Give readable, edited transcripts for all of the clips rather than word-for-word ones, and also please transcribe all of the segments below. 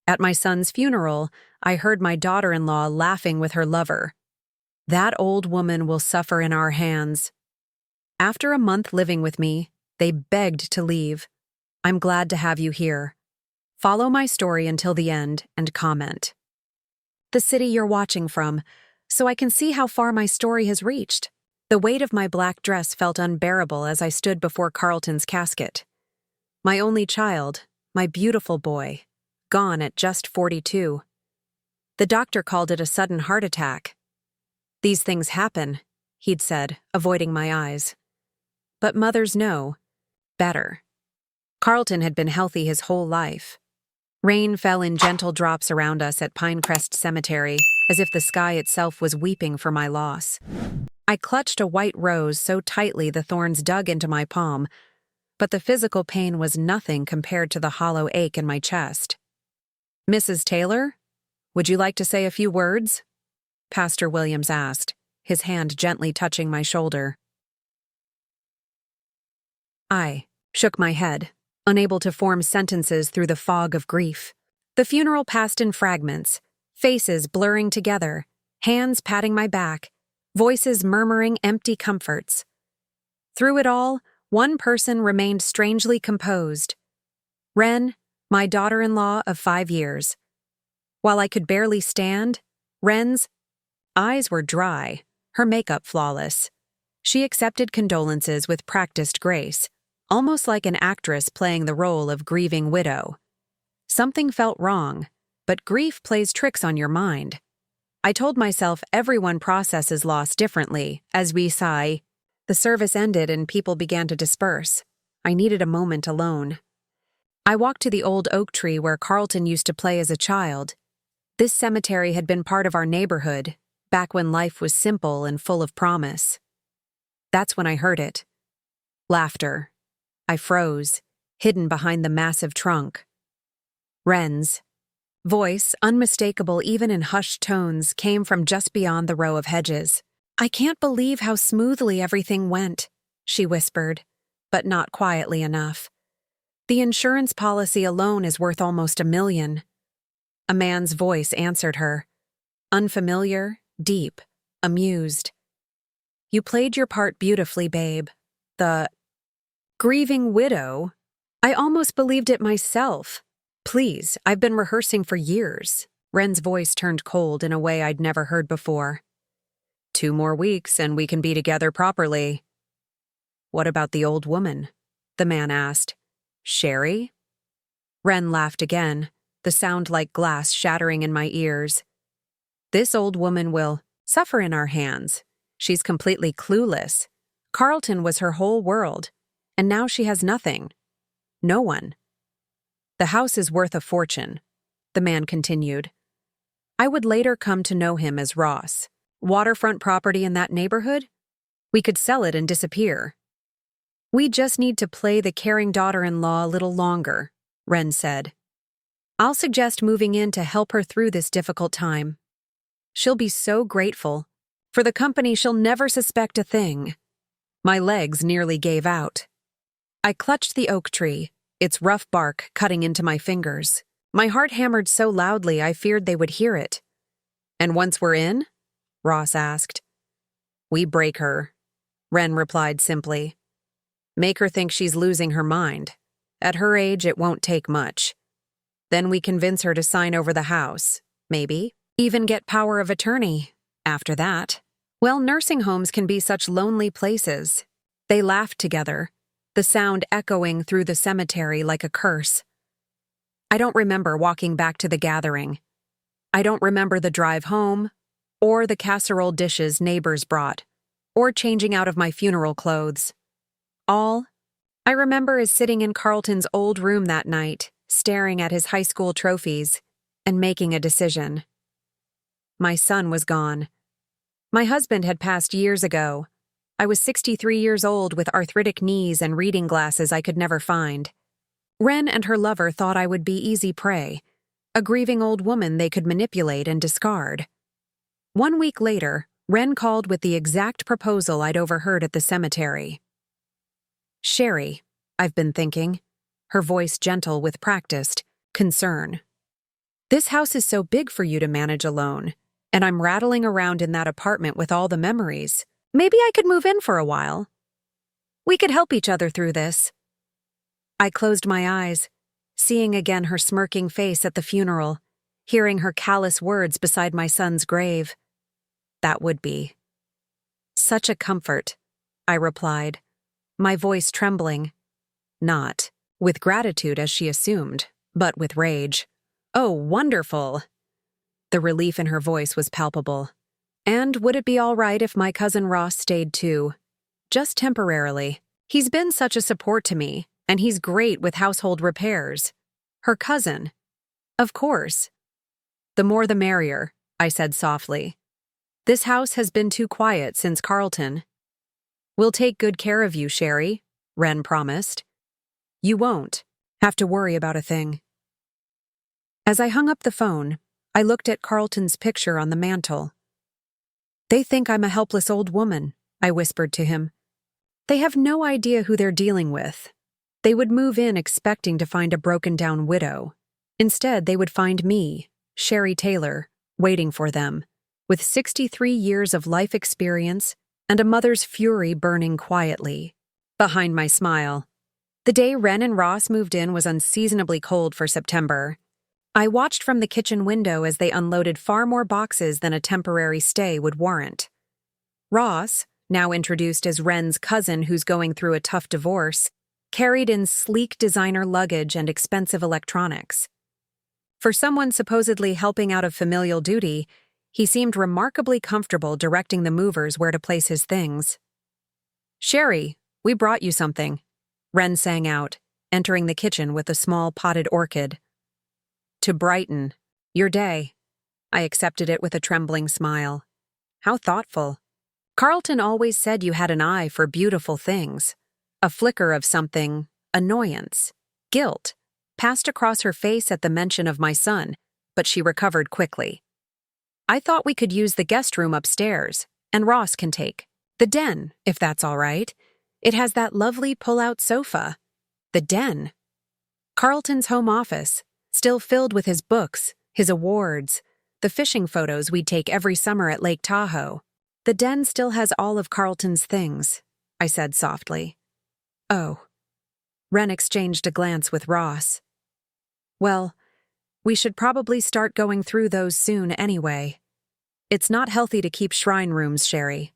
At my son's funeral, I heard my daughter-in-law laughing with her lover. That old woman will suffer in our hands. After a month living with me, they begged to leave. I'm glad to have you here. Follow my story until the end and comment the city you're watching from, so I can see how far my story has reached. The weight of my black dress felt unbearable as I stood before Carlton's casket. My only child, my beautiful boy, gone at just 42. The doctor called it a sudden heart attack. These things happen, he'd said, avoiding my eyes. But mothers know better. Carlton had been healthy his whole life. Rain fell in gentle drops around us at Pinecrest Cemetery, as if the sky itself was weeping for my loss. I clutched a white rose so tightly the thorns dug into my palm, but the physical pain was nothing compared to the hollow ache in my chest. "Mrs. Taylor, would you like to say a few words?" Pastor Williams asked, his hand gently touching my shoulder. I shook my head, unable to form sentences through the fog of grief. The funeral passed in fragments, faces blurring together, hands patting my back, voices murmuring empty comforts. Through it all, one person remained strangely composed. Ren, my daughter-in-law of 5 years. While I could barely stand, Ren's eyes were dry, her makeup flawless. She accepted condolences with practiced grace, almost like an actress playing the role of grieving widow. Something felt wrong, but grief plays tricks on your mind. I told myself everyone processes loss differently. As we sigh, the service ended and people began to disperse. I needed a moment alone. I walked to the old oak tree where Carlton used to play as a child. This cemetery had been part of our neighborhood, back when life was simple and full of promise. That's when I heard it. Laughter. I froze, hidden behind the massive trunk. Ren's voice, unmistakable even in hushed tones, came from just beyond the row of hedges. "I can't believe how smoothly everything went," she whispered, but not quietly enough. "The insurance policy alone is worth almost $1 million. A man's voice answered her. Unfamiliar, deep, amused. "You played your part beautifully, babe. The grieving widow? I almost believed it myself. Please, I've been rehearsing for years." Ren's voice turned cold in a way I'd never heard before. "2 more weeks and we can be together properly." "What about the old woman?" the man asked. "Sherry?" Ren laughed again, the sound like glass shattering in my ears. "This old woman will suffer in our hands. She's completely clueless. Carlton was her whole world, and now she has nothing. No one. The house is worth a fortune," the man continued. "I would later come to know him as Ross. Waterfront property in that neighborhood? We could sell it and disappear. We just need to play the caring daughter-in-law a little longer," Ren said. "I'll suggest moving in to help her through this difficult time. She'll be so grateful. For the company, she'll never suspect a thing." My legs nearly gave out. I clutched the oak tree, its rough bark cutting into my fingers. My heart hammered so loudly I feared they would hear it. "And once we're in?" Ross asked. "We break her," Ren replied simply. "Make her think she's losing her mind. At her age, it won't take much. Then we convince her to sign over the house, maybe, even get power of attorney. After that, well, nursing homes can be such lonely places." They laughed together, the sound echoing through the cemetery like a curse. I don't remember walking back to the gathering. I don't remember the drive home, or the casserole dishes neighbors brought, or changing out of my funeral clothes. All I remember is sitting in Carlton's old room that night, staring at his high school trophies, and making a decision. My son was gone. My husband had passed years ago. I was 63 years old with arthritic knees and reading glasses I could never find. Ren and her lover thought I would be easy prey, a grieving old woman they could manipulate and discard. 1 week later, Ren called with the exact proposal I'd overheard at the cemetery. "Sherry," I've been thinking, her voice gentle with practiced concern. This house is so big for you to manage alone, and I'm rattling around in that apartment with all the memories. Maybe I could move in for a while. We could help each other through this." I closed my eyes, seeing again her smirking face at the funeral, hearing her callous words beside my son's grave. That would be such a comfort, I replied, my voice trembling. Not with gratitude as she assumed, but with rage. "Oh, wonderful!" The relief in her voice was palpable. "And would it be all right if my cousin Ross stayed too? Just temporarily. He's been such a support to me, and he's great with household repairs." Her cousin. "Of course." "The more the merrier," I said softly. "This house has been too quiet since Carlton." "We'll take good care of you, Sherry," Ren promised. "You won't have to worry about a thing." As I hung up the phone, I looked at Carlton's picture on the mantel. "They think I'm a helpless old woman," I whispered to him. "They have no idea who they're dealing with. They would move in expecting to find a broken-down widow. Instead, they would find me, Sherry Taylor, waiting for them, with 63 years of life experience and a mother's fury burning quietly behind my smile. The day Ren and Ross moved in was unseasonably cold for September. I watched from the kitchen window as they unloaded far more boxes than a temporary stay would warrant. Ross, now introduced as Ren's cousin who's going through a tough divorce, carried in sleek designer luggage and expensive electronics. For someone supposedly helping out of familial duty, he seemed remarkably comfortable directing the movers where to place his things. "Sherry, we brought you something," Ren sang out, entering the kitchen with a small potted orchid. "To brighten your day." I accepted it with a trembling smile. How thoughtful. Carlton always said you had an eye for beautiful things. A flicker of something, annoyance, guilt, passed across her face at the mention of my son, but she recovered quickly. "I thought we could use the guest room upstairs, and Ross can take the den, if that's all right. It has that lovely pull-out sofa." The den. Carlton's home office, still filled with his books, his awards, the fishing photos we'd take every summer at Lake Tahoe. "The den still has all of Carlton's things," I said softly. "Oh." Ren exchanged a glance with Ross. "Well, we should probably start going through those soon anyway. It's not healthy to keep shrine rooms, Sherry.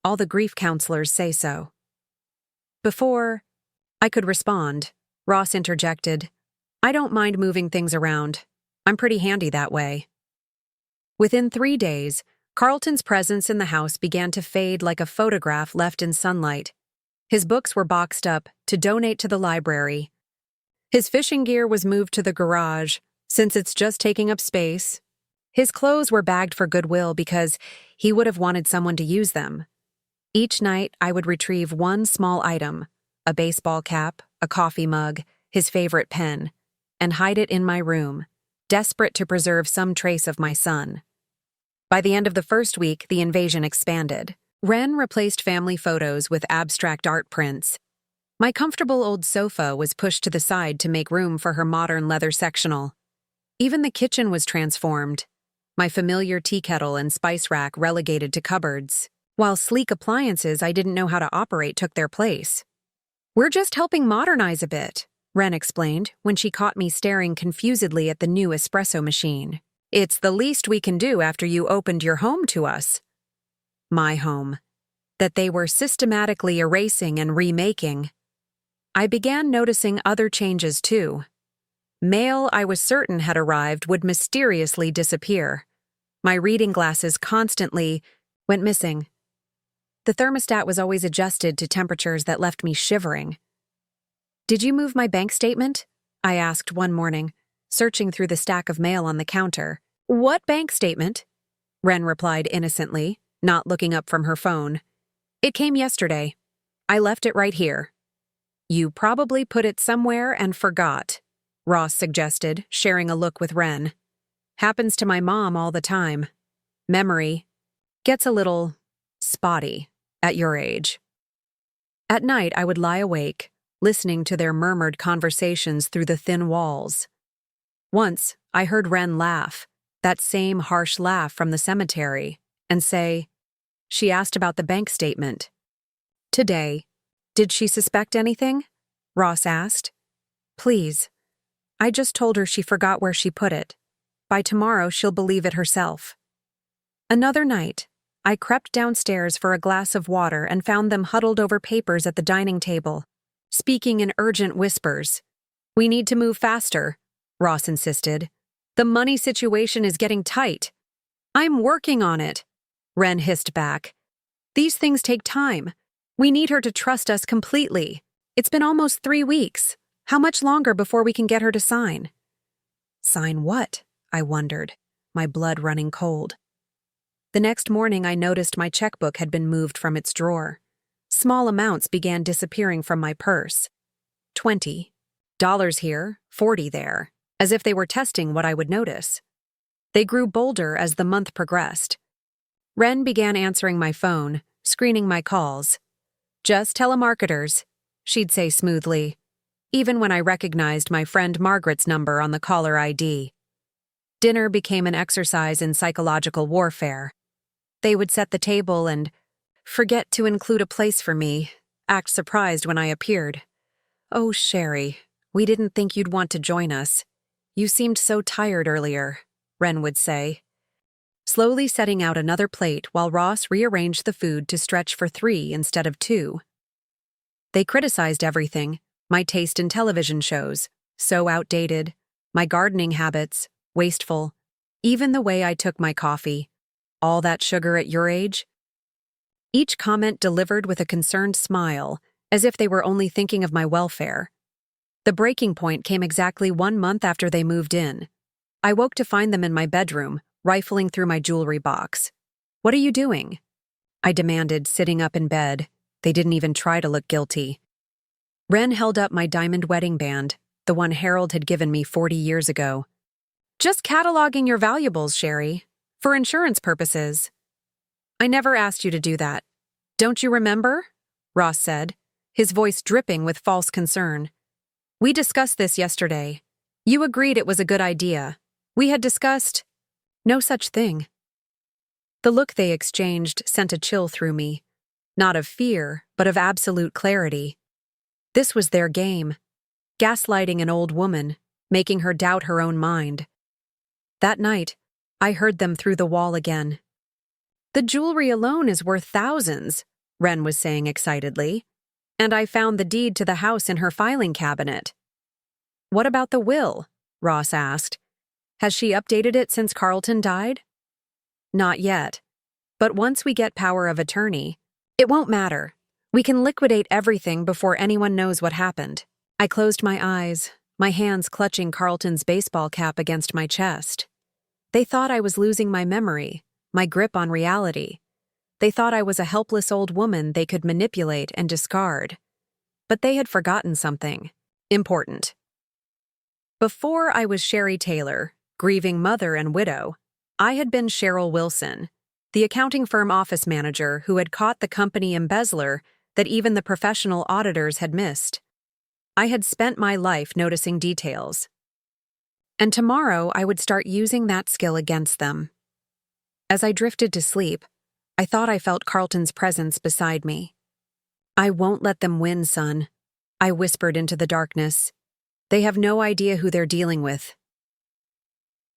All the grief counselors say so." Before I could respond, Ross interjected, "I don't mind moving things around. I'm pretty handy that way." Within 3 days, Carlton's presence in the house began to fade like a photograph left in sunlight. His books were boxed up to donate to the library. His fishing gear was moved to the garage, since it's just taking up space. His clothes were bagged for Goodwill because he would have wanted someone to use them. Each night, I would retrieve one small item, a baseball cap, a coffee mug, his favorite pen, and hide it in my room, desperate to preserve some trace of my son. By the end of the first week, the invasion expanded. Ren replaced family photos with abstract art prints. My comfortable old sofa was pushed to the side to make room for her modern leather sectional. Even the kitchen was transformed, my familiar tea kettle and spice rack relegated to cupboards, while sleek appliances I didn't know how to operate took their place. "We're just helping modernize a bit," Ren explained when she caught me staring confusedly at the new espresso machine. "It's the least we can do after you opened your home to us." My home. That they were systematically erasing and remaking. I began noticing other changes too. Mail I was certain had arrived would mysteriously disappear. My reading glasses constantly went missing. The thermostat was always adjusted to temperatures that left me shivering. "Did you move my bank statement?" I asked one morning, searching through the stack of mail on the counter. "What bank statement?" Ren replied innocently, not looking up from her phone. "It came yesterday. I left it right here." "You probably put it somewhere and forgot," Ross suggested, sharing a look with Ren. "Happens to my mom all the time. Memory gets a little spotty at your age." At night, I would lie awake, listening to their murmured conversations through the thin walls. Once, I heard Ren laugh, that same harsh laugh from the cemetery, and say, "She asked about the bank statement." Today, "Did she suspect anything?" Ross asked. "Please. I just told her she forgot where she put it. By tomorrow, she'll believe it herself." Another night, I crept downstairs for a glass of water and found them huddled over papers at the dining table, speaking in urgent whispers. "We need to move faster," Ross insisted. "The money situation is getting tight." "I'm working on it," Ren hissed back. "These things take time. We need her to trust us completely. It's been almost 3 weeks. How much longer before we can get her to sign?" Sign what? I wondered, my blood running cold. The next morning, I noticed my checkbook had been moved from its drawer. Small amounts began disappearing from my purse. $20 here, $40 there, as if they were testing what I would notice. They grew bolder as the month progressed. Ren began answering my phone, screening my calls. "Just telemarketers," she'd say smoothly, even when I recognized my friend Margaret's number on the caller ID. Dinner became an exercise in psychological warfare. They would set the table and forget to include a place for me, act surprised when I appeared. "Oh, Sherry, we didn't think you'd want to join us. You seemed so tired earlier," Ren would say, slowly setting out another plate while Ross rearranged the food to stretch for 3 instead of 2. They criticized everything, my taste in television shows, so outdated, my gardening habits, wasteful, even the way I took my coffee. "All that sugar at your age?" Each comment delivered with a concerned smile, as if they were only thinking of my welfare. The breaking point came exactly 1 month after they moved in. I woke to find them in my bedroom, rifling through my jewelry box. "What are you doing?" I demanded, sitting up in bed. They didn't even try to look guilty. Ren held up my diamond wedding band, the one Harold had given me 40 years ago. "Just cataloging your valuables, Sherry. For insurance purposes." "I never asked you to do that. Don't you remember?" Ross said, his voice dripping with false concern. "We discussed this yesterday. You agreed it was a good idea. We had discussed—" "No such thing." The look they exchanged sent a chill through me, not of fear, but of absolute clarity. This was their game, gaslighting an old woman, making her doubt her own mind. That night, I heard them through the wall again. "The jewelry alone is worth thousands," Ren was saying excitedly, "and I found the deed to the house in her filing cabinet." "What about the will?" Ross asked. "Has she updated it since Carlton died?" "Not yet. But once we get power of attorney, it won't matter. We can liquidate everything before anyone knows what happened." I closed my eyes, my hands clutching Carlton's baseball cap against my chest. They thought I was losing my memory, my grip on reality. They thought I was a helpless old woman they could manipulate and discard. But they had forgotten something important. Before I was Sherry Taylor, grieving mother and widow, I had been Cheryl Wilson, the accounting firm office manager who had caught the company embezzler that even the professional auditors had missed. I had spent my life noticing details. And tomorrow I would start using that skill against them. As I drifted to sleep, I thought I felt Carlton's presence beside me. "I won't let them win, son," I whispered into the darkness. "They have no idea who they're dealing with."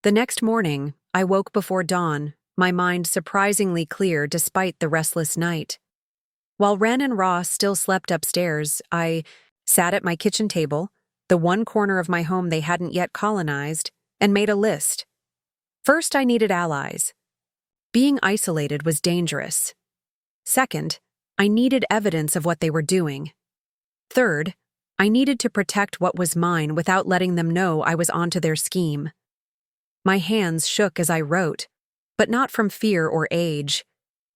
The next morning, I woke before dawn, my mind surprisingly clear despite the restless night. While Ren and Ross still slept upstairs, I sat at my kitchen table, the one corner of my home they hadn't yet colonized, and made a list. First, I needed allies. Being isolated was dangerous. Second, I needed evidence of what they were doing. Third, I needed to protect what was mine without letting them know I was onto their scheme. My hands shook as I wrote, but not from fear or age.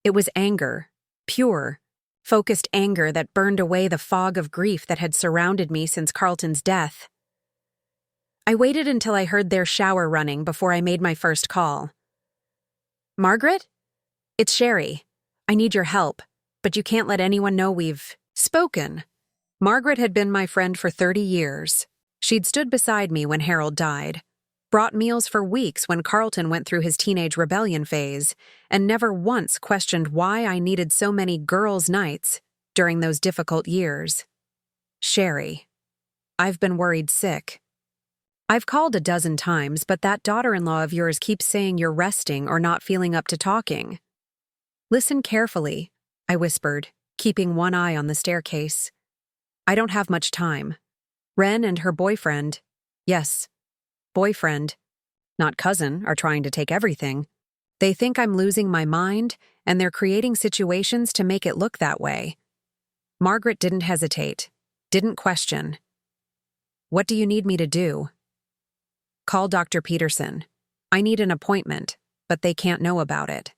It was anger, pure, focused anger that burned away the fog of grief that had surrounded me since Carlton's death. I waited until I heard their shower running before I made my first call. "Margaret? It's Sherry. I need your help, but you can't let anyone know we've spoken." Margaret had been my friend for 30 years. She'd stood beside me when Harold died. brought meals for weeks when Carlton went through his teenage rebellion phase, and never once questioned why I needed so many girls' nights during those difficult years. Sherry. I've been worried sick. I've called a dozen times, but that daughter-in-law of yours keeps saying you're resting or not feeling up to talking. Listen carefully, I whispered, keeping one eye on the staircase. I don't have much time. Ren and her boyfriend, yes, boyfriend, not cousin, are trying to take everything. They think I'm losing my mind, and they're creating situations to make it look that way. Margaret didn't hesitate, didn't question. What do you need me to do? Call Dr. Peterson. I need an appointment, but they can't know about it.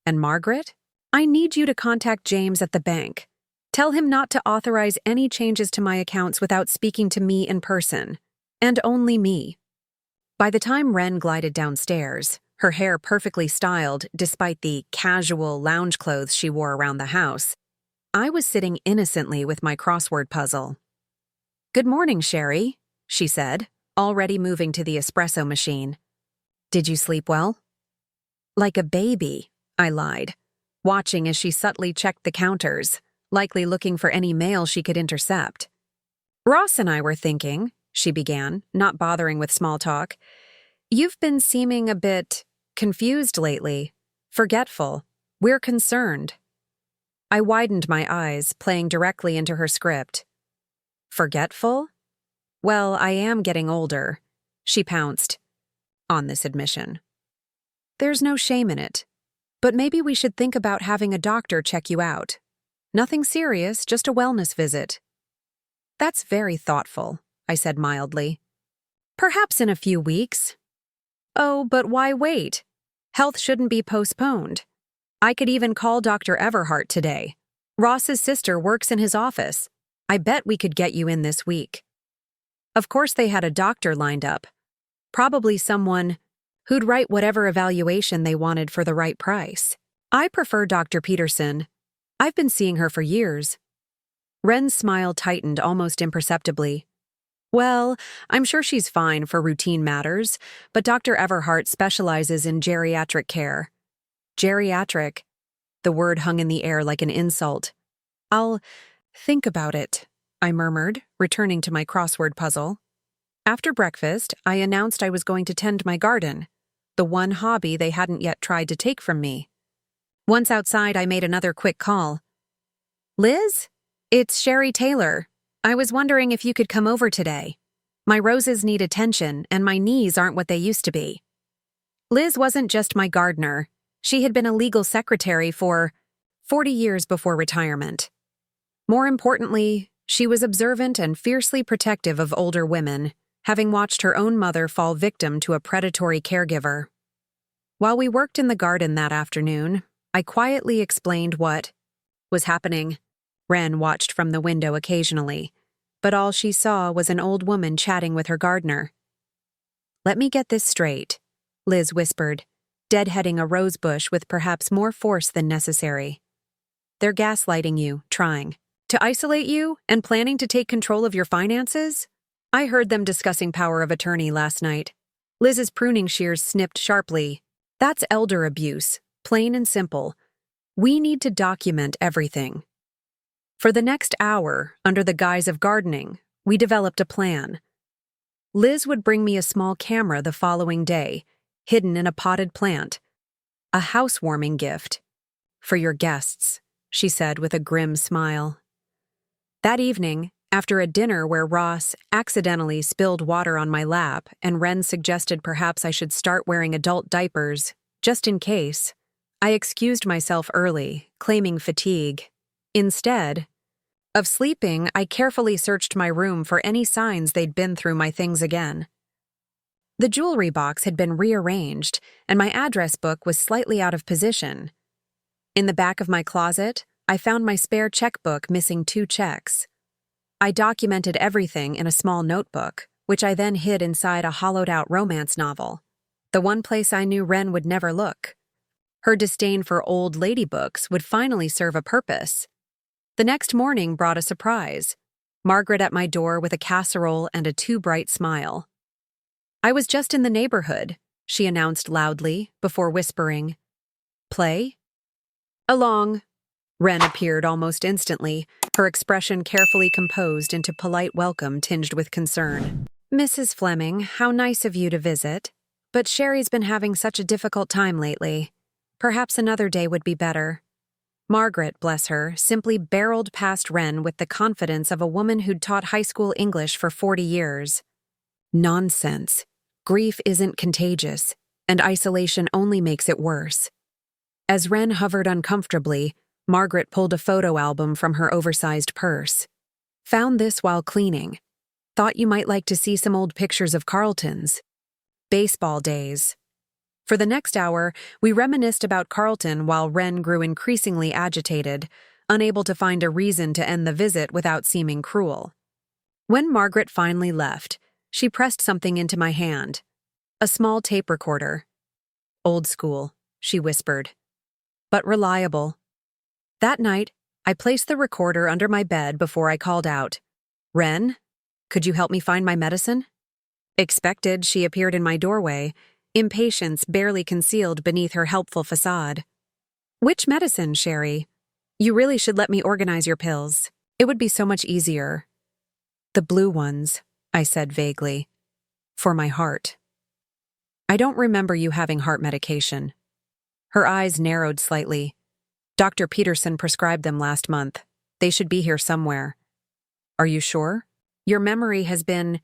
And Margaret? I need you to contact James at the bank. Tell him not to authorize any changes to my accounts without speaking to me in person. And only me. By the time Ren glided downstairs, her hair perfectly styled despite the casual lounge clothes she wore around the house, I was sitting innocently with my crossword puzzle. Good morning, Sherry, she said, already moving to the espresso machine. Did you sleep well? Like a baby, I lied, watching as she subtly checked the counters, likely looking for any mail she could intercept. Ross and I were thinking, she began, not bothering with small talk. You've been seeming a bit confused lately, forgetful. We're concerned. I widened my eyes, playing directly into her script. Forgetful? Well, I am getting older, she pounced on this admission. There's no shame in it, but maybe we should think about having a doctor check you out. Nothing serious, just a wellness visit. That's very thoughtful, I said mildly. Perhaps in a few weeks. Oh, but why wait? Health shouldn't be postponed. I could even call Dr. Everhart today. Ross's sister works in his office. I bet we could get you in this week. Of course they had a doctor lined up. Probably someone who'd write whatever evaluation they wanted for the right price. I prefer Dr. Peterson. I've been seeing her for years. Ren's smile tightened almost imperceptibly. Well, I'm sure she's fine for routine matters, but Dr. Everhart specializes in geriatric care. Geriatric. The word hung in the air like an insult. I'll think about it, I murmured, returning to my crossword puzzle. After breakfast, I announced I was going to tend my garden, the one hobby they hadn't yet tried to take from me. Once outside, I made another quick call. Liz? It's Sherry Taylor. I was wondering if you could come over today. My roses need attention, and my knees aren't what they used to be. Liz wasn't just my gardener. She had been a legal secretary for 40 years before retirement. More importantly, she was observant and fiercely protective of older women, having watched her own mother fall victim to a predatory caregiver. While we worked in the garden that afternoon, I quietly explained what was happening. Ren watched from the window occasionally, but all she saw was an old woman chatting with her gardener. Let me get this straight, Liz whispered, deadheading a rose bush with perhaps more force than necessary. They're gaslighting you, trying to isolate you and planning to take control of your finances? I heard them discussing power of attorney last night. Liz's pruning shears snipped sharply. That's elder abuse, plain and simple. We need to document everything. For the next hour, under the guise of gardening, we developed a plan. Liz would bring me a small camera the following day, hidden in a potted plant. A housewarming gift. For your guests, she said with a grim smile. That evening, after a dinner where Ross accidentally spilled water on my lap and Ren suggested perhaps I should start wearing adult diapers, just in case, I excused myself early, claiming fatigue. Instead of sleeping, I carefully searched my room for any signs they'd been through my things again. The jewelry box had been rearranged, and my address book was slightly out of position. In the back of my closet, I found my spare checkbook missing 2 checks. I documented everything in a small notebook, which I then hid inside a hollowed-out romance novel, the one place I knew Ren would never look. Her disdain for old lady books would finally serve a purpose. The next morning brought a surprise. Margaret at my door with a casserole and a too bright smile. I was just in the neighborhood, she announced loudly before whispering, "Play?" "Along." Ren appeared almost instantly, her expression carefully composed into polite welcome tinged with concern. "Mrs. Fleming, how nice of you to visit. But Sherry's been having such a difficult time lately. Perhaps another day would be better." Margaret, bless her, simply barreled past Ren with the confidence of a woman who'd taught high school English for 40 years. Nonsense. Grief isn't contagious, and isolation only makes it worse. As Ren hovered uncomfortably, Margaret pulled a photo album from her oversized purse. "Found this while cleaning. Thought you might like to see some old pictures of Carlton's. Baseball days." For the next hour, we reminisced about Carlton while Ren grew increasingly agitated, unable to find a reason to end the visit without seeming cruel. When Margaret finally left, she pressed something into my hand. A small tape recorder. "Old school," she whispered, "but reliable." That night, I placed the recorder under my bed before I called out, "Ren, could you help me find my medicine?" Expected, she appeared in my doorway, impatience barely concealed beneath her helpful facade. "Which medicine, Sherry? You really should let me organize your pills. It would be so much easier." "The blue ones," I said vaguely. "For my heart." "I don't remember you having heart medication." Her eyes narrowed slightly. "Dr. Peterson prescribed them last month. They should be here somewhere." "Are you sure? Your memory has been—"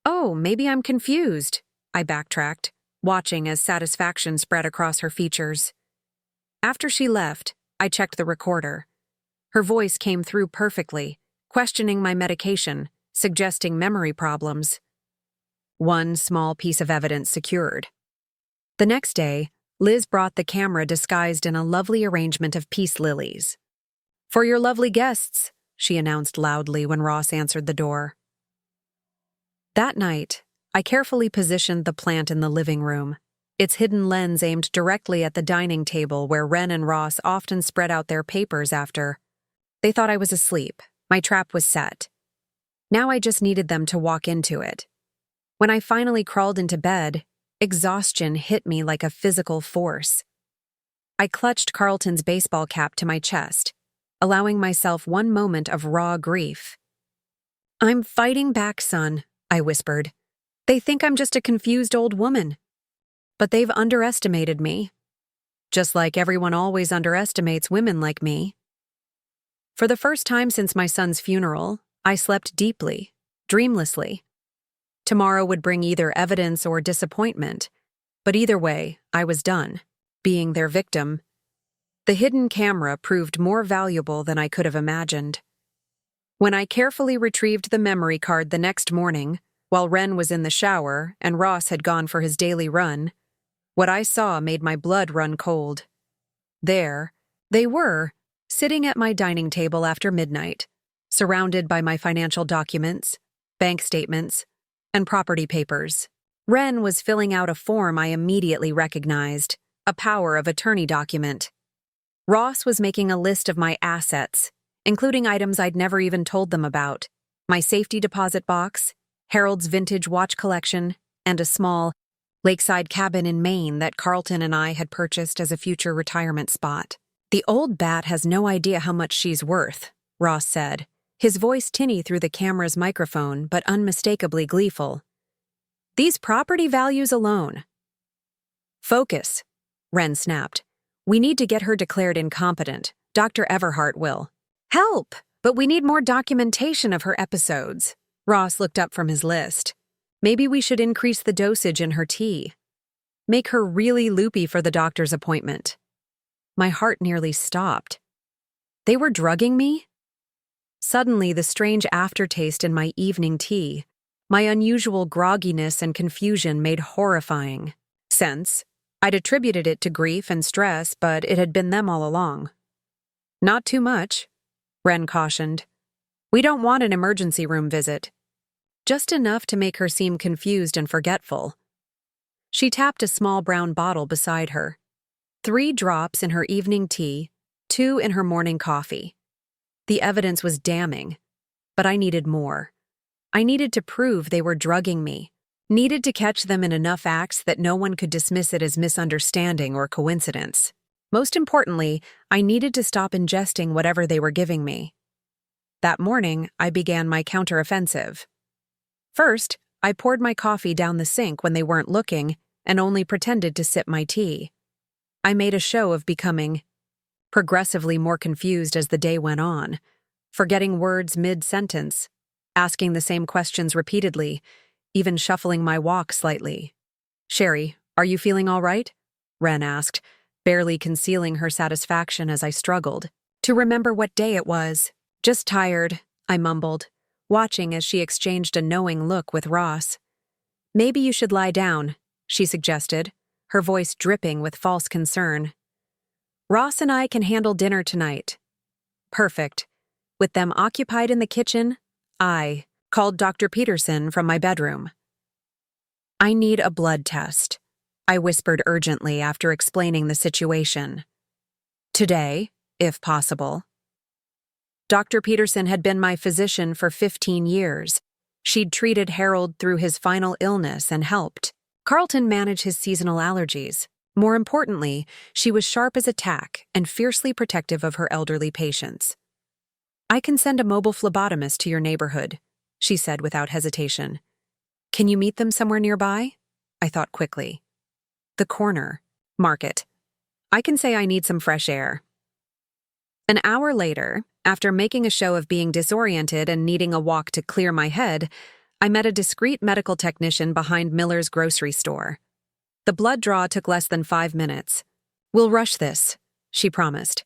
"Oh, maybe I'm confused," I backtracked, watching as satisfaction spread across her features. After she left, I checked the recorder. Her voice came through perfectly, questioning my medication, suggesting memory problems. One small piece of evidence secured. The next day, Liz brought the camera disguised in a lovely arrangement of peace lilies. "For your lovely guests," she announced loudly when Ross answered the door. That night, I carefully positioned the plant in the living room, its hidden lens aimed directly at the dining table where Ren and Ross often spread out their papers after. They thought I was asleep. My trap was set. Now I just needed them to walk into it. When I finally crawled into bed, exhaustion hit me like a physical force. I clutched Carlton's baseball cap to my chest, allowing myself one moment of raw grief. "I'm fighting back, son," I whispered. "They think I'm just a confused old woman. But they've underestimated me. Just like everyone always underestimates women like me." For the first time since my son's funeral, I slept deeply, dreamlessly. Tomorrow would bring either evidence or disappointment, but either way, I was done, being their victim. The hidden camera proved more valuable than I could have imagined. When I carefully retrieved the memory card the next morning, while Ren was in the shower and Ross had gone for his daily run, what I saw made my blood run cold. There, they were, sitting at my dining table after midnight, surrounded by my financial documents, bank statements, and property papers. Ren was filling out a form I immediately recognized, a power of attorney document. Ross was making a list of my assets, including items I'd never even told them about: my safety deposit box, Harold's vintage watch collection, and a small, lakeside cabin in Maine that Carlton and I had purchased as a future retirement spot. "The old bat has no idea how much she's worth," Ross said, his voice tinny through the camera's microphone but unmistakably gleeful. "These property values alone." "Focus," Ren snapped. "We need to get her declared incompetent. Dr. Everhart will." "Help! But we need more documentation of her episodes." Ross looked up from his list. "Maybe we should increase the dosage in her tea. Make her really loopy for the doctor's appointment." My heart nearly stopped. They were drugging me? Suddenly, the strange aftertaste in my evening tea, my unusual grogginess and confusion made horrifying sense. I'd attributed it to grief and stress, but it had been them all along. "Not too much," Ren cautioned. "We don't want an emergency room visit. Just enough to make her seem confused and forgetful." She tapped a small brown bottle beside her. 3 drops in her evening tea, 2 in her morning coffee. The evidence was damning, but I needed more. I needed to prove they were drugging me, Needed to catch them in enough acts that no one could dismiss it as misunderstanding or coincidence. Most importantly, I needed to stop ingesting whatever they were giving me. That morning, I began my counteroffensive. First, I poured my coffee down the sink when they weren't looking and only pretended to sip my tea. I made a show of becoming progressively more confused as the day went on, forgetting words mid-sentence, asking the same questions repeatedly, even shuffling my walk slightly. "Sherry, are you feeling all right?" Ren asked, barely concealing her satisfaction as I struggled to remember what day it was. "Just tired," I mumbled, watching as she exchanged a knowing look with Ross. "Maybe you should lie down," she suggested, her voice dripping with false concern. "Ross and I can handle dinner tonight." Perfect. With them occupied in the kitchen, I called Dr. Peterson from my bedroom. "I need a blood test," I whispered urgently after explaining the situation. "Today, if possible." Dr. Peterson had been my physician for 15 years. She'd treated Harold through his final illness and helped Carlton manage his seasonal allergies. More importantly, she was sharp as a tack and fiercely protective of her elderly patients. "I can send a mobile phlebotomist to your neighborhood," she said without hesitation. "Can you meet them somewhere nearby?" I thought quickly. "The corner. Market. I can say I need some fresh air." An hour later, after making a show of being disoriented and needing a walk to clear my head, I met a discreet medical technician behind Miller's grocery store. The blood draw took less than 5 minutes. "We'll rush this," she promised.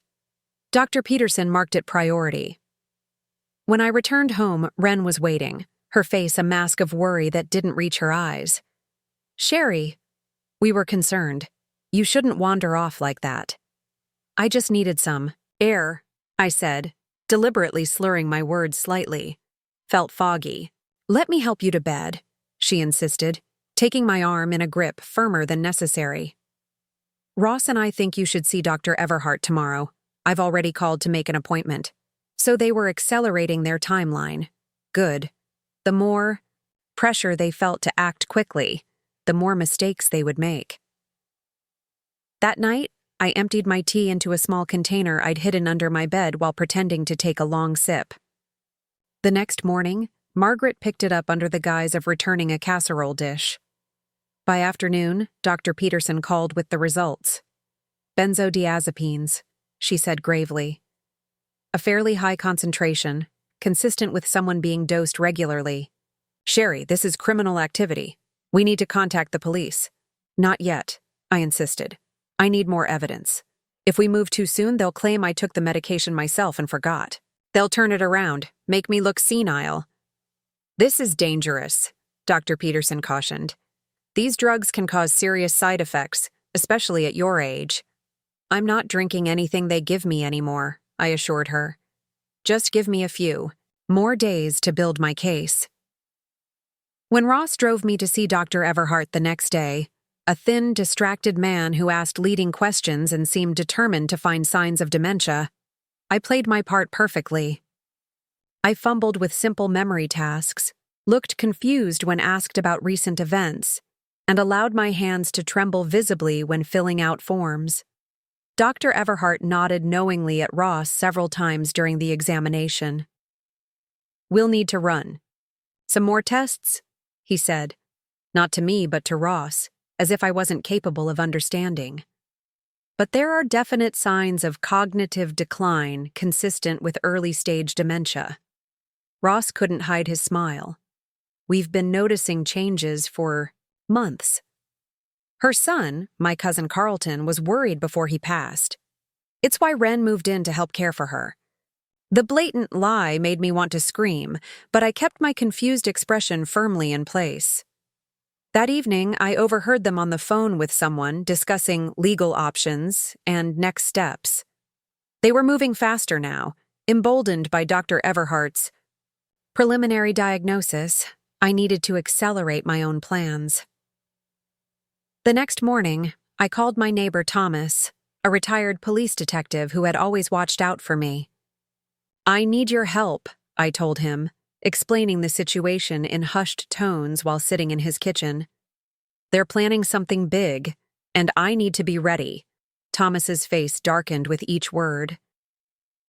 Dr. Peterson marked it priority. When I returned home, Ren was waiting, her face a mask of worry that didn't reach her eyes. "Sherry," we were concerned. "You shouldn't wander off like that." "I just needed some air," I said, deliberately slurring my words slightly. Felt foggy. "Let me help you to bed," she insisted, taking my arm in a grip firmer than necessary. "Ross and I think you should see Dr. Everhart tomorrow. I've already called to make an appointment." So they were accelerating their timeline. Good. The more pressure they felt to act quickly, the more mistakes they would make. That night, I emptied my tea into a small container I'd hidden under my bed while pretending to take a long sip. The next morning, Margaret picked it up under the guise of returning a casserole dish. By afternoon, Dr. Peterson called with the results. "Benzodiazepines," she said gravely. "A fairly high concentration, consistent with someone being dosed regularly." "Sherry, this is criminal activity. We need to contact the police." "Not yet," I insisted. "I need more evidence. If we move too soon, they'll claim I took the medication myself and forgot. They'll turn it around, make me look senile." "This is dangerous," Dr. Peterson cautioned. "These drugs can cause serious side effects, especially at your age." "I'm not drinking anything they give me anymore," I assured her. "Just give me a few more days to build my case." When Ross drove me to see Dr. Everhart the next day, a thin, distracted man who asked leading questions and seemed determined to find signs of dementia, I played my part perfectly. I fumbled with simple memory tasks, looked confused when asked about recent events, and allowed my hands to tremble visibly when filling out forms. Dr. Everhart nodded knowingly at Ross several times during the examination. "We'll need to run. Some more tests?" he said. Not to me, but to Ross, as if I wasn't capable of understanding. "But there are definite signs of cognitive decline consistent with early-stage dementia." Ross couldn't hide his smile. "We've been noticing changes for months." Her son, my cousin Carlton, was worried before he passed. It's why Ren moved in to help care for her. The blatant lie made me want to scream, but I kept my confused expression firmly in place. That evening, I overheard them on the phone with someone discussing legal options and next steps. They were moving faster now, emboldened by Dr. Everhart's preliminary diagnosis. I needed to accelerate my own plans. The next morning, I called my neighbor Thomas, a retired police detective who had always watched out for me. "I need your help," I told him, explaining the situation in hushed tones while sitting in his kitchen. They're planning something big, and I need to be ready. Thomas's face darkened with each word.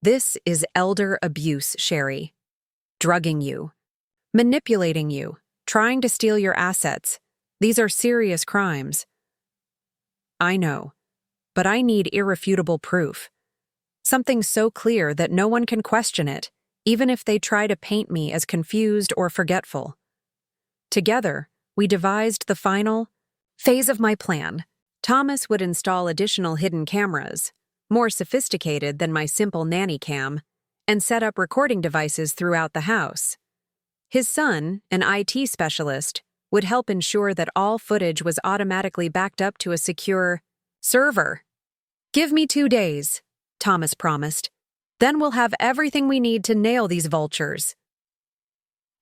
This is elder abuse, Sherry. Drugging you, manipulating you, trying to steal your assets. These are serious crimes. I know, but I need irrefutable proof. Something so clear that no one can question it, even if they try to paint me as confused or forgetful. Together, we devised the final phase of my plan. Thomas would install additional hidden cameras, more sophisticated than my simple nanny cam, and set up recording devices throughout the house. His son, an IT specialist, would help ensure that all footage was automatically backed up to a secure server. Give me 2 days, Thomas promised. Then we'll have everything we need to nail these vultures.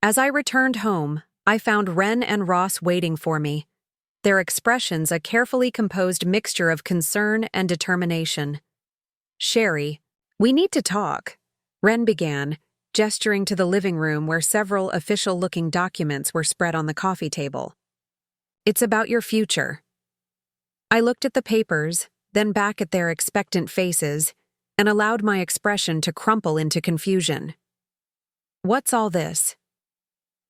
As I returned home, I found Ren and Ross waiting for me, their expressions a carefully composed mixture of concern and determination. Sherry, we need to talk, Ren began, gesturing to the living room where several official-looking documents were spread on the coffee table. It's about your future. I looked at the papers, then back at their expectant faces, and allowed my expression to crumple into confusion. What's all this?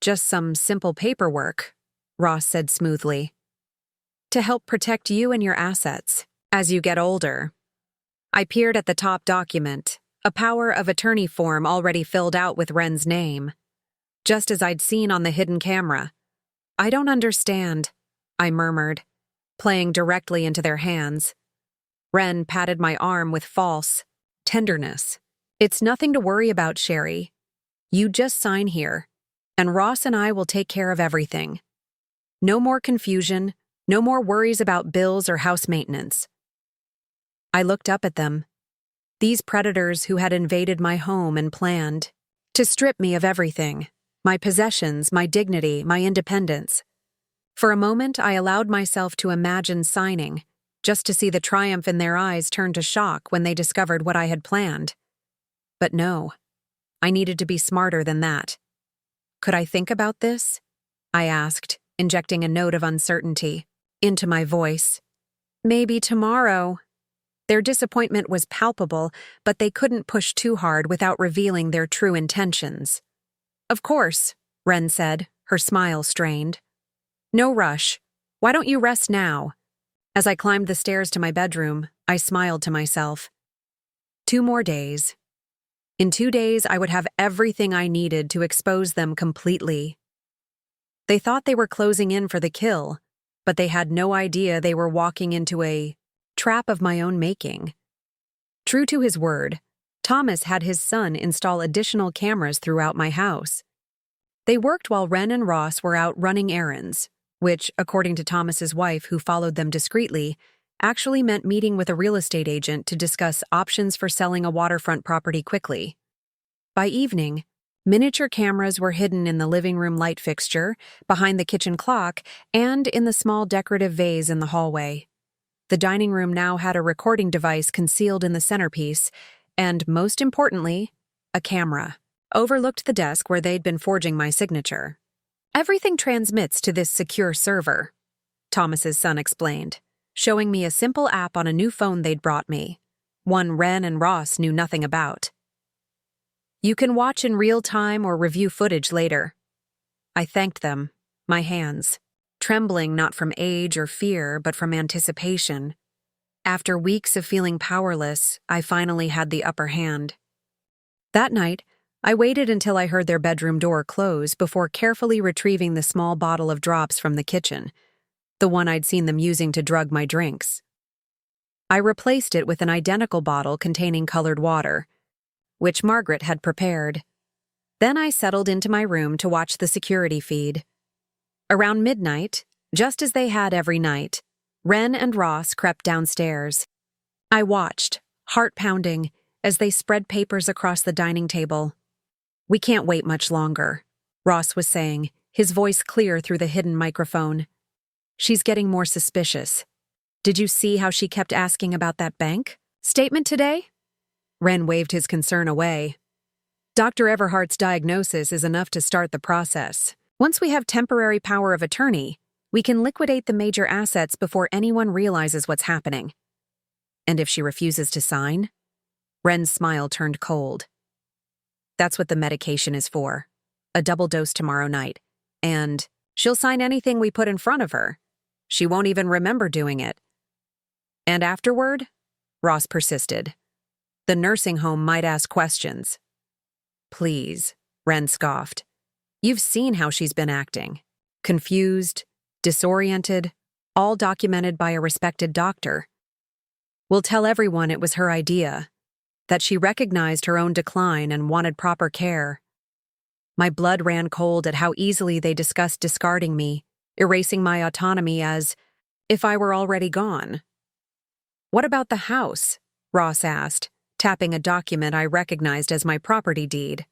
Just some simple paperwork, Ross said smoothly. To help protect you and your assets as you get older. I peered at the top document, a power of attorney form already filled out with Ren's name, just as I'd seen on the hidden camera. I don't understand, I murmured, playing directly into their hands. Ren patted my arm with false tenderness. It's nothing to worry about, Sherry. You just sign here, and Ross and I will take care of everything. No more confusion, no more worries about bills or house maintenance. I looked up at them. These predators who had invaded my home and planned to strip me of everything, my possessions, my dignity, my independence. For a moment, I allowed myself to imagine signing, just to see the triumph in their eyes turn to shock when they discovered what I had planned. But no, I needed to be smarter than that. Could I think about this? I asked, injecting a note of uncertainty into my voice. Maybe tomorrow. Their disappointment was palpable, but they couldn't push too hard without revealing their true intentions. Of course, Ren said, her smile strained. No rush. Why don't you rest now? As I climbed the stairs to my bedroom, I smiled to myself. 2 more days. In 2 days, I would have everything I needed to expose them completely. They thought they were closing in for the kill, but they had no idea they were walking into a trap of my own making. True to his word, Thomas had his son install additional cameras throughout my house. They worked while Ren and Ross were out running errands, which, according to Thomas's wife who followed them discreetly, actually meant meeting with a real estate agent to discuss options for selling a waterfront property quickly. By evening, miniature cameras were hidden in the living room light fixture, behind the kitchen clock, and in the small decorative vase in the hallway. The dining room now had a recording device concealed in the centerpiece, and, most importantly, a camera overlooked the desk where they'd been forging my signature. Everything transmits to this secure server, Thomas's son explained, showing me a simple app on a new phone they'd brought me, one Ren and Ross knew nothing about. You can watch in real time or review footage later. I thanked them, my hands trembling not from age or fear, but from anticipation. After weeks of feeling powerless, I finally had the upper hand. That night, I waited until I heard their bedroom door close before carefully retrieving the small bottle of drops from the kitchen, the one I'd seen them using to drug my drinks. I replaced it with an identical bottle containing colored water, which Margaret had prepared. Then I settled into my room to watch the security feed. Around midnight, just as they had every night, Ren and Ross crept downstairs. I watched, heart pounding, as they spread papers across the dining table. We can't wait much longer, Ross was saying, his voice clear through the hidden microphone. She's getting more suspicious. Did you see how she kept asking about that bank statement today? Ren waved his concern away. Dr. Everhart's diagnosis is enough to start the process. Once we have temporary power of attorney, we can liquidate the major assets before anyone realizes what's happening. And if she refuses to sign? Ren's smile turned cold. That's what the medication is for. A double dose tomorrow night. And she'll sign anything we put in front of her. She won't even remember doing it. And afterward? Ross persisted. The nursing home might ask questions. Please, Ren scoffed. You've seen how she's been acting. Confused, disoriented, all documented by a respected doctor. We'll tell everyone it was her idea, that she recognized her own decline and wanted proper care. My blood ran cold at how easily they discussed discarding me, erasing my autonomy as if I were already gone. What about the house? Ross asked, tapping a document I recognized as my property deed.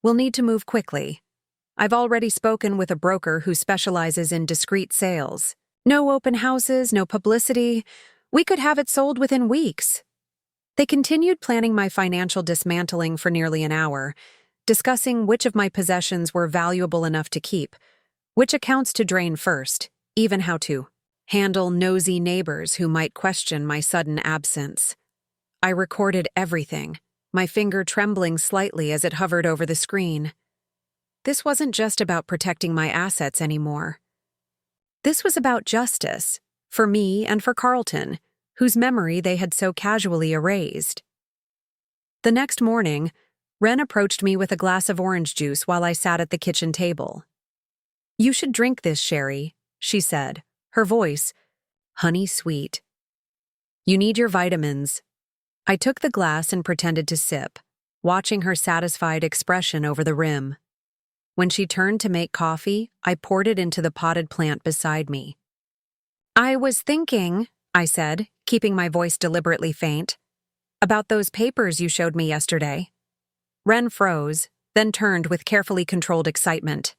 We'll need to move quickly. I've already spoken with a broker who specializes in discreet sales. No open houses, no publicity. We could have it sold within weeks. They continued planning my financial dismantling for nearly an hour, discussing which of my possessions were valuable enough to keep, which accounts to drain first, even how to handle nosy neighbors who might question my sudden absence. I recorded everything, my finger trembling slightly as it hovered over the screen. This wasn't just about protecting my assets anymore. This was about justice, for me and for Carlton, whose memory they had so casually erased. The next morning, Ren approached me with a glass of orange juice while I sat at the kitchen table. You should drink this, Sherry, she said, her voice honey sweet. You need your vitamins. I took the glass and pretended to sip, watching her satisfied expression over the rim. When she turned to make coffee, I poured it into the potted plant beside me. I was thinking, I said, keeping my voice deliberately faint, about those papers you showed me yesterday. Ren froze, then turned with carefully controlled excitement.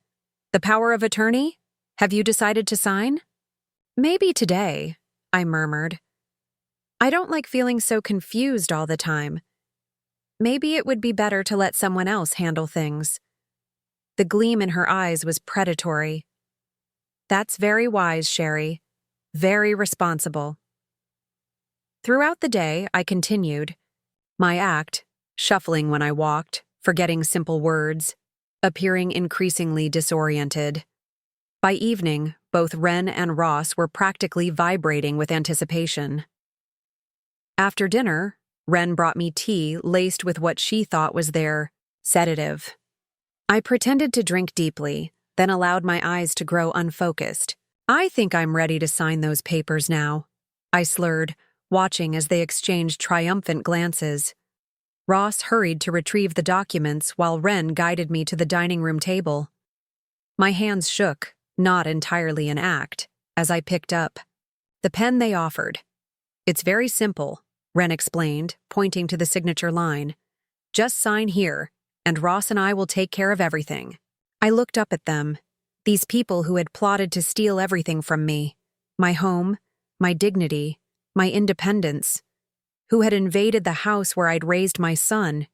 The power of attorney? Have you decided to sign? Maybe today, I murmured. I don't like feeling so confused all the time. Maybe it would be better to let someone else handle things. The gleam in her eyes was predatory. That's very wise, Sherry. Very responsible. Throughout the day, I continued my act, shuffling when I walked, forgetting simple words, appearing increasingly disoriented. By evening, both Ren and Ross were practically vibrating with anticipation. After dinner, Ren brought me tea laced with what she thought was their sedative. I pretended to drink deeply, then allowed my eyes to grow unfocused. I think I'm ready to sign those papers now, I slurred, watching as they exchanged triumphant glances. Ross hurried to retrieve the documents while Ren guided me to the dining room table. My hands shook, not entirely an act, as I picked up the pen they offered. It's very simple, Ren explained, pointing to the signature line. Just sign here, and Ross and I will take care of everything. I looked up at them, these people who had plotted to steal everything from me, my home, my dignity, my independence, who had invaded the house where I'd raised my son,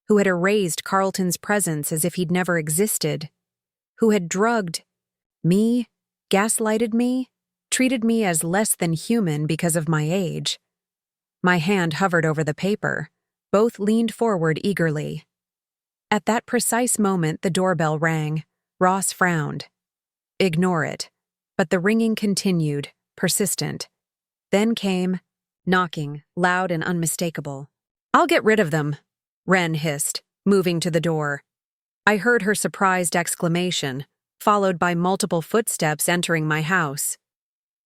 who had erased Carlton's presence as if he'd never existed, who had drugged me, gaslighted me, treated me as less than human because of my age. My hand hovered over the paper. Both leaned forward eagerly. At that precise moment, the doorbell rang. Ross frowned. Ignore it. But the ringing continued, persistent. Then came knocking, loud and unmistakable. I'll get rid of them, Ren hissed, moving to the door. I heard her surprised exclamation, followed by multiple footsteps entering my house.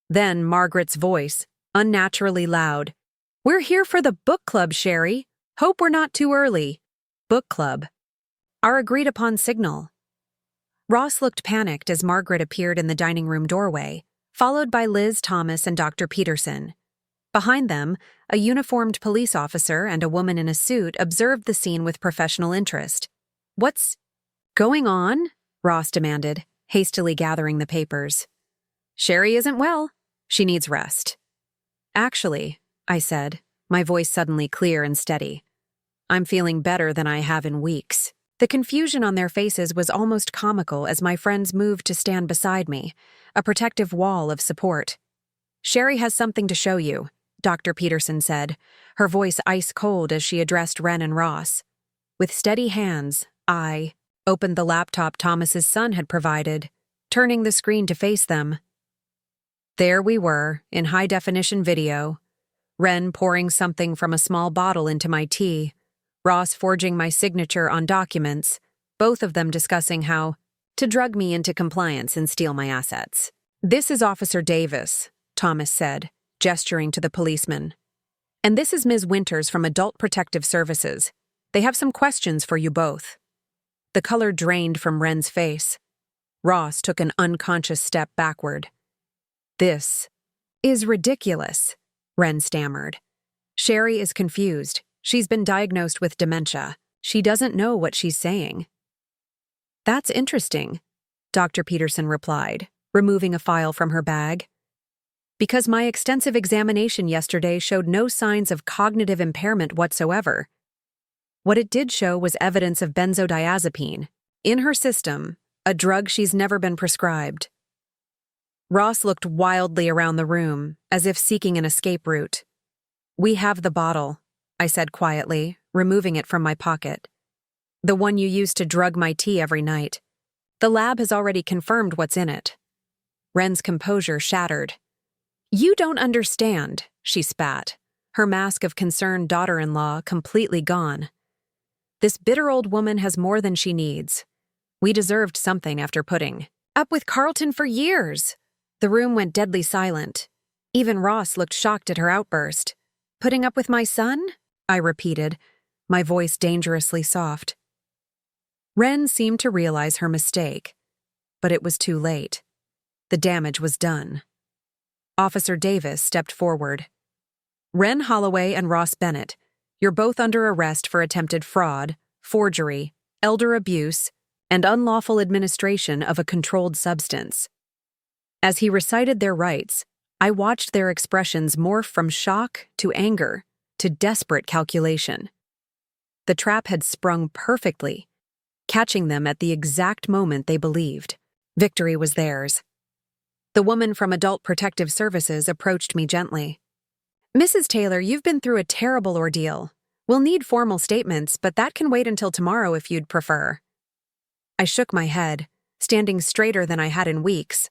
Then Margaret's voice, unnaturally loud. We're here for the book club, Sherry. Hope we're not too early. Book club. Our agreed-upon signal. Ross looked panicked as Margaret appeared in the dining room doorway, followed by Liz Thomas and Dr. Peterson. Behind them, a uniformed police officer and a woman in a suit observed the scene with professional interest. What's going on? Ross demanded, hastily gathering the papers. Sherry isn't well. She needs rest. Actually, I said, my voice suddenly clear and steady, I'm feeling better than I have in weeks. The confusion on their faces was almost comical as my friends moved to stand beside me, a protective wall of support. "Sherry has something to show you," Dr. Peterson said, her voice ice-cold as she addressed Ren and Ross. With steady hands, I opened the laptop Thomas's son had provided, turning the screen to face them. There we were, in high-definition video, Ren pouring something from a small bottle into my tea, Ross forging my signature on documents, both of them discussing how to drug me into compliance and steal my assets. "This is Officer Davis," Thomas said, gesturing to the policeman. "And this is Ms. Winters from Adult Protective Services. They have some questions for you both." The color drained from Ren's face. Ross took an unconscious step backward. "This is ridiculous," Ren stammered. "Sherry is confused. She's been diagnosed with dementia. She doesn't know what she's saying." "That's interesting," Dr. Peterson replied, removing a file from her bag. "Because my extensive examination yesterday showed no signs of cognitive impairment whatsoever. What it did show was evidence of benzodiazepine in her system, a drug she's never been prescribed." Ross looked wildly around the room, as if seeking an escape route. "We have the bottle," I said quietly, removing it from my pocket. "The one you use to drug my tea every night. The lab has already confirmed what's in it." Ren's composure shattered. "You don't understand," she spat, her mask of concerned daughter-in-law completely gone. "This bitter old woman has more than she needs. We deserved something after putting up with Carlton for years." The room went deadly silent. Even Ross looked shocked at her outburst. "Putting up with my son?" I repeated, my voice dangerously soft. Ren seemed to realize her mistake, but it was too late. The damage was done. Officer Davis stepped forward. "Ren Holloway and Ross Bennett, you're both under arrest for attempted fraud, forgery, elder abuse, and unlawful administration of a controlled substance." As he recited their rights, I watched their expressions morph from shock to anger to desperate calculation. The trap had sprung perfectly, catching them at the exact moment they believed victory was theirs. The woman from Adult Protective Services approached me gently. "Mrs. Taylor, you've been through a terrible ordeal. We'll need formal statements, but that can wait until tomorrow if you'd prefer." I shook my head, standing straighter than I had in weeks.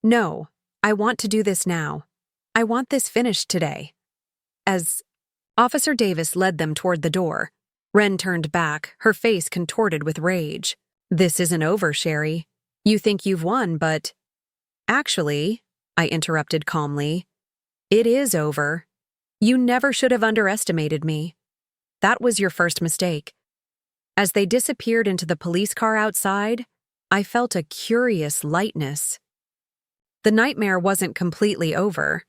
"No, I want to do this now. I want this finished today." As Officer Davis led them toward the door, Ren turned back, her face contorted with rage. "This isn't over, Sherry. You think you've won, but—" "Actually," I interrupted calmly, "it is over. You never should have underestimated me. That was your first mistake." As they disappeared into the police car outside, I felt a curious lightness. The nightmare wasn't completely over.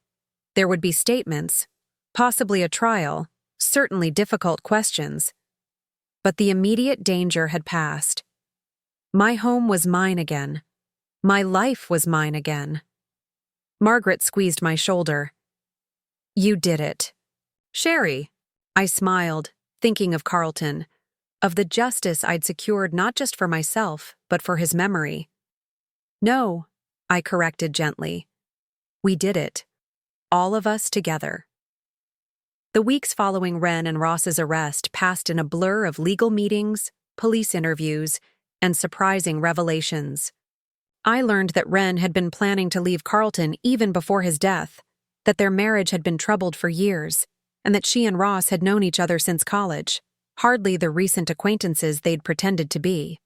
There would be statements, possibly a trial, certainly difficult questions. But the immediate danger had passed. My home was mine again. My life was mine again. Margaret squeezed my shoulder. "You did it." "Sherry," I smiled, thinking of Carlton, of the justice I'd secured not just for myself, but for his memory. "No," I corrected gently. "We did it. All of us together." The weeks following Ren and Ross's arrest passed in a blur of legal meetings, police interviews, and surprising revelations. I learned that Ren had been planning to leave Carlton even before his death, that their marriage had been troubled for years, and that she and Ross had known each other since college, hardly the recent acquaintances they'd pretended to be.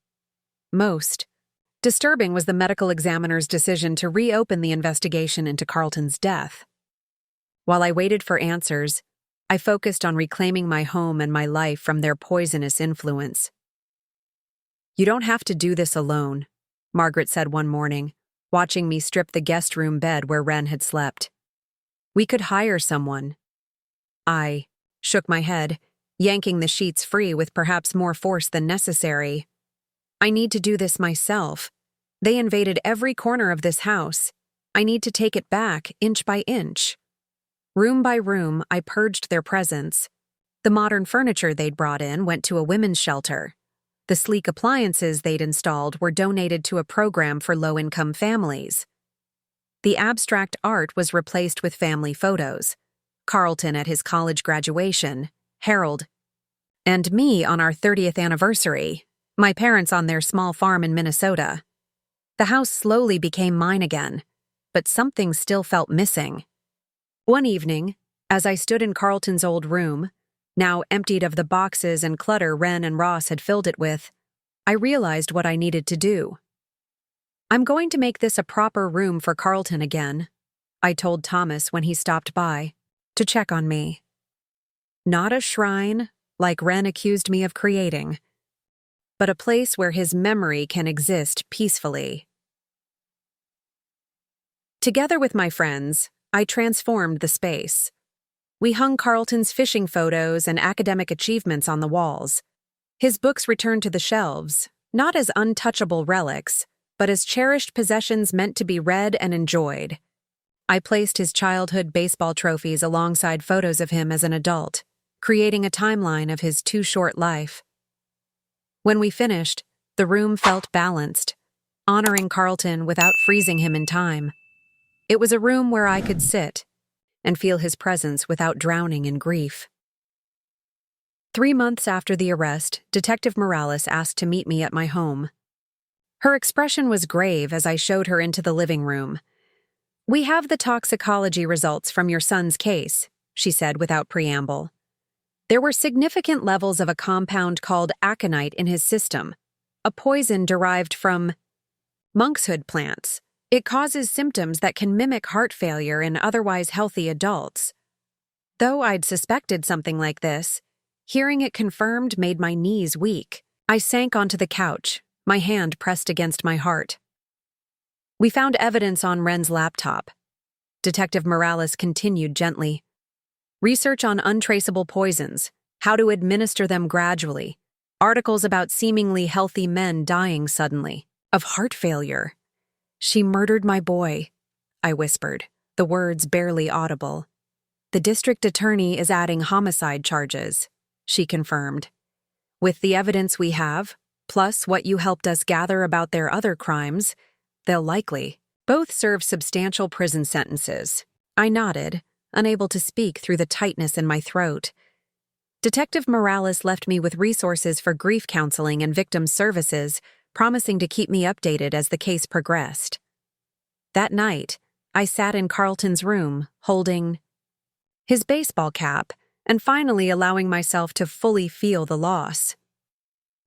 Most disturbing was the medical examiner's decision to reopen the investigation into Carlton's death. While I waited for answers, I focused on reclaiming my home and my life from their poisonous influence. "You don't have to do this alone," Margaret said one morning, watching me strip the guest room bed where Ren had slept. "We could hire someone." I shook my head, yanking the sheets free with perhaps more force than necessary. "I need to do this myself. They invaded every corner of this house. I need to take it back, inch by inch." Room by room, I purged their presence. The modern furniture they'd brought in went to a women's shelter. The sleek appliances they'd installed were donated to a program for low-income families. The abstract art was replaced with family photos. Carlton at his college graduation, Harold, and me on our 30th anniversary, my parents on their small farm in Minnesota. The house slowly became mine again, but something still felt missing. One evening, as I stood in Carlton's old room, now emptied of the boxes and clutter Ren and Ross had filled it with, I realized what I needed to do. "I'm going to make this a proper room for Carlton again," I told Thomas when he stopped by, to check on me. "Not a shrine, like Ren accused me of creating, but a place where his memory can exist peacefully." Together with my friends, I transformed the space. We hung Carlton's fishing photos and academic achievements on the walls. His books returned to the shelves, not as untouchable relics, but as cherished possessions meant to be read and enjoyed. I placed his childhood baseball trophies alongside photos of him as an adult, creating a timeline of his too short life. When we finished, the room felt balanced, honoring Carlton without freezing him in time. It was a room where I could sit and feel his presence without drowning in grief. 3 months after the arrest, Detective Morales asked to meet me at my home. Her expression was grave as I showed her into the living room. "We have the toxicology results from your son's case," she said without preamble. There were significant levels of a compound called aconite in his system, a poison derived from monkshood plants. It causes symptoms that can mimic heart failure in otherwise healthy adults. Though I'd suspected something like this, hearing it confirmed made my knees weak. I sank onto the couch, my hand pressed against my heart. "We found evidence on Ren's laptop," Detective Morales continued gently. "Research on untraceable poisons, how to administer them gradually, articles about seemingly healthy men dying suddenly, of heart failure." "She murdered my boy," I whispered, the words barely audible. "The district attorney is adding homicide charges," she confirmed. "With the evidence we have, plus what you helped us gather about their other crimes, they'll likely both serve substantial prison sentences." I nodded, unable to speak through the tightness in my throat. Detective Morales left me with resources for grief counseling and victim services, promising to keep me updated as the case progressed. That night, I sat in Carlton's room, holding his baseball cap and finally allowing myself to fully feel the loss.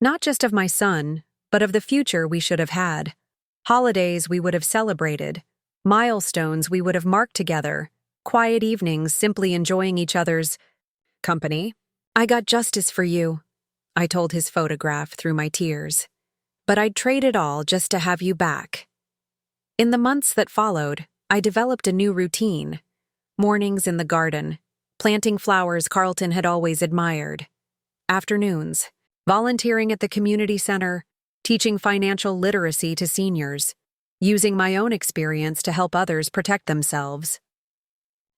Not just of my son, but of the future we should have had. Holidays we would have celebrated, milestones we would have marked together, quiet evenings simply enjoying each other's company. "I got justice for you," I told his photograph through my tears. "But I'd trade it all just to have you back." In the months that followed, I developed a new routine. Mornings in the garden, planting flowers Carlton had always admired. Afternoons, volunteering at the community center, teaching financial literacy to seniors, using my own experience to help others protect themselves.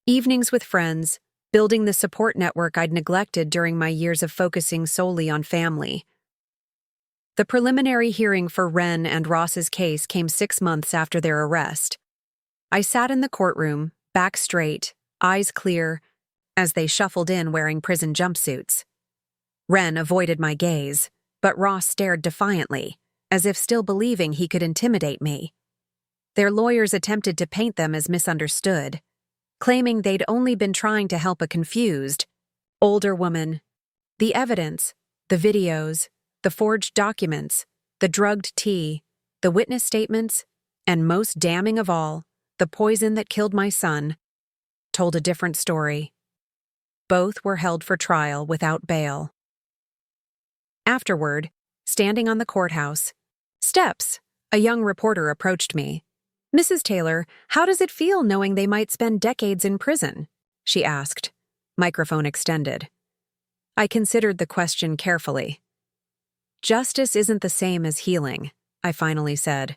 Evenings with friends, building the support network I'd neglected during my years of focusing solely on family. The preliminary hearing for Ren and Ross's case came 6 months after their arrest. I sat in the courtroom, back straight, eyes clear, as they shuffled in wearing prison jumpsuits. Ren avoided my gaze, but Ross stared defiantly, as if still believing he could intimidate me. Their lawyers attempted to paint them as misunderstood, claiming they'd only been trying to help a confused, older woman. The evidence, the videos, the forged documents, the drugged tea, the witness statements, and most damning of all, the poison that killed my son, told a different story. Both were held for trial without bail. Afterward, standing on the courthouse steps, a young reporter approached me. "Mrs. Taylor, how does it feel knowing they might spend decades in prison?" she asked, microphone extended. I considered the question carefully. "Justice isn't the same as healing," I finally said.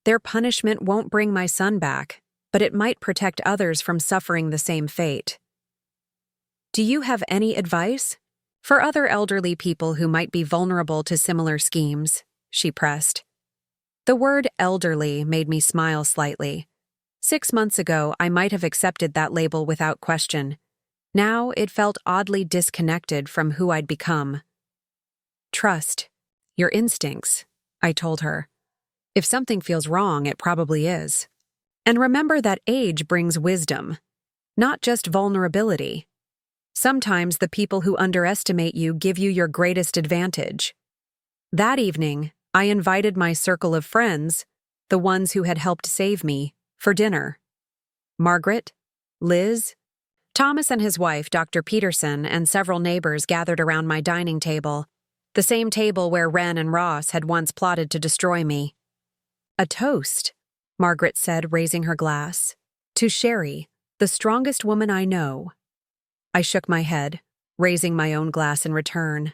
"Their punishment won't bring my son back, but it might protect others from suffering the same fate." "Do you have any advice?" For other elderly people who might be vulnerable to similar schemes, she pressed. The word elderly made me smile slightly. 6 months ago, I might have accepted that label without question. Now it felt oddly disconnected from who I'd become. Trust your instincts, I told her. If something feels wrong, it probably is. And remember that age brings wisdom, not just vulnerability. Sometimes the people who underestimate you give you your greatest advantage. That evening, I invited my circle of friends, the ones who had helped save me, for dinner. Margaret, Liz, Thomas and his wife, Dr. Peterson, and several neighbors gathered around my dining table, the same table where Ren and Ross had once plotted to destroy me. A toast, Margaret said, raising her glass. To Sherry, the strongest woman I know. I shook my head, raising my own glass in return.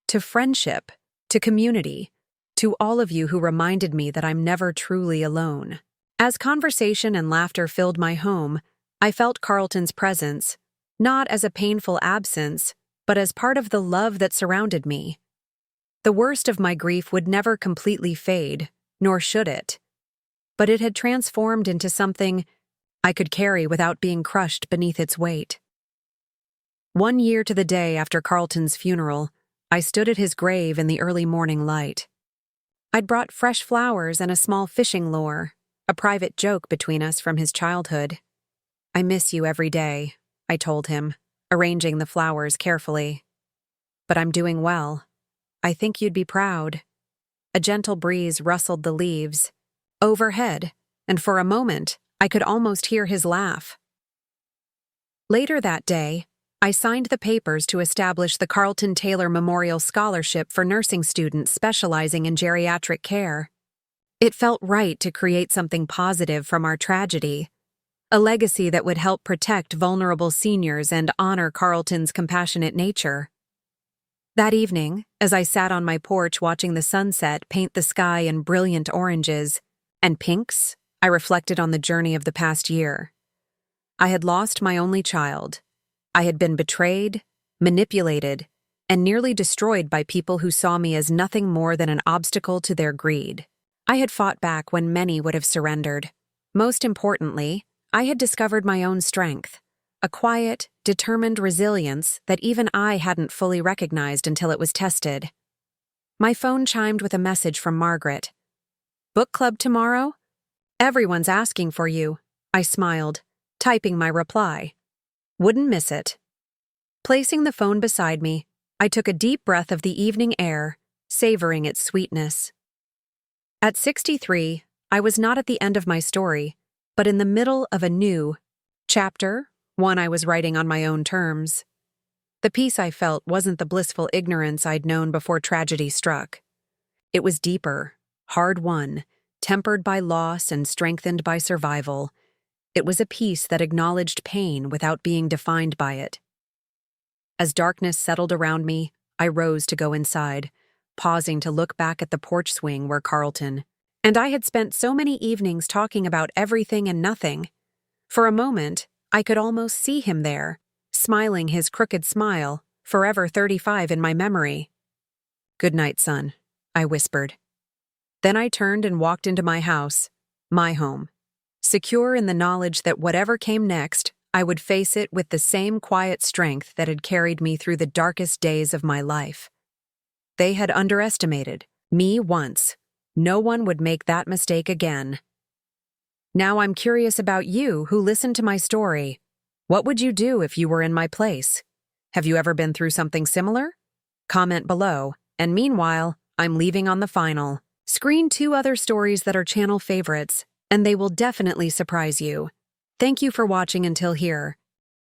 To friendship, to community, to all of you who reminded me that I'm never truly alone. As conversation and laughter filled my home, I felt Carlton's presence, not as a painful absence, but as part of the love that surrounded me. The worst of my grief would never completely fade, nor should it. But it had transformed into something I could carry without being crushed beneath its weight. 1 year to the day after Carlton's funeral, I stood at his grave in the early morning light. I'd brought fresh flowers and a small fishing lure, a private joke between us from his childhood. I miss you every day, I told him, arranging the flowers carefully. But I'm doing well. I think you'd be proud. A gentle breeze rustled the leaves overhead, and for a moment, I could almost hear his laugh. Later that day, I signed the papers to establish the Carlton Taylor Memorial Scholarship for nursing students specializing in geriatric care. It felt right to create something positive from our tragedy, a legacy that would help protect vulnerable seniors and honor Carlton's compassionate nature. That evening, as I sat on my porch watching the sunset paint the sky in brilliant oranges and pinks, I reflected on the journey of the past year. I had lost my only child. I had been betrayed, manipulated, and nearly destroyed by people who saw me as nothing more than an obstacle to their greed. I had fought back when many would have surrendered. Most importantly, I had discovered my own strength, a quiet, determined resilience that even I hadn't fully recognized until it was tested. My phone chimed with a message from Margaret. Book club tomorrow? Everyone's asking for you, I smiled, typing my reply. Wouldn't miss it. Placing the phone beside me, I took a deep breath of the evening air, savoring its sweetness. At 63, I was not at the end of my story, but in the middle of a new chapter, one I was writing on my own terms. The peace I felt wasn't the blissful ignorance I'd known before tragedy struck. It was deeper, hard-won, tempered by loss and strengthened by survival. It was a peace that acknowledged pain without being defined by it. As darkness settled around me, I rose to go inside, pausing to look back at the porch swing where Carlton and I had spent so many evenings talking about everything and nothing. For a moment, I could almost see him there, smiling his crooked smile, forever 35 in my memory. Good night, son, I whispered. Then I turned and walked into my house, my home, secure in the knowledge that whatever came next, I would face it with the same quiet strength that had carried me through the darkest days of my life. They had underestimated me once. No one would make that mistake again. Now I'm curious about you who listened to my story. What would you do if you were in my place? Have you ever been through something similar? Comment below, and meanwhile, I'm leaving on the final. Screen 2 other stories that are channel favorites, and they will definitely surprise you. Thank you for watching until here.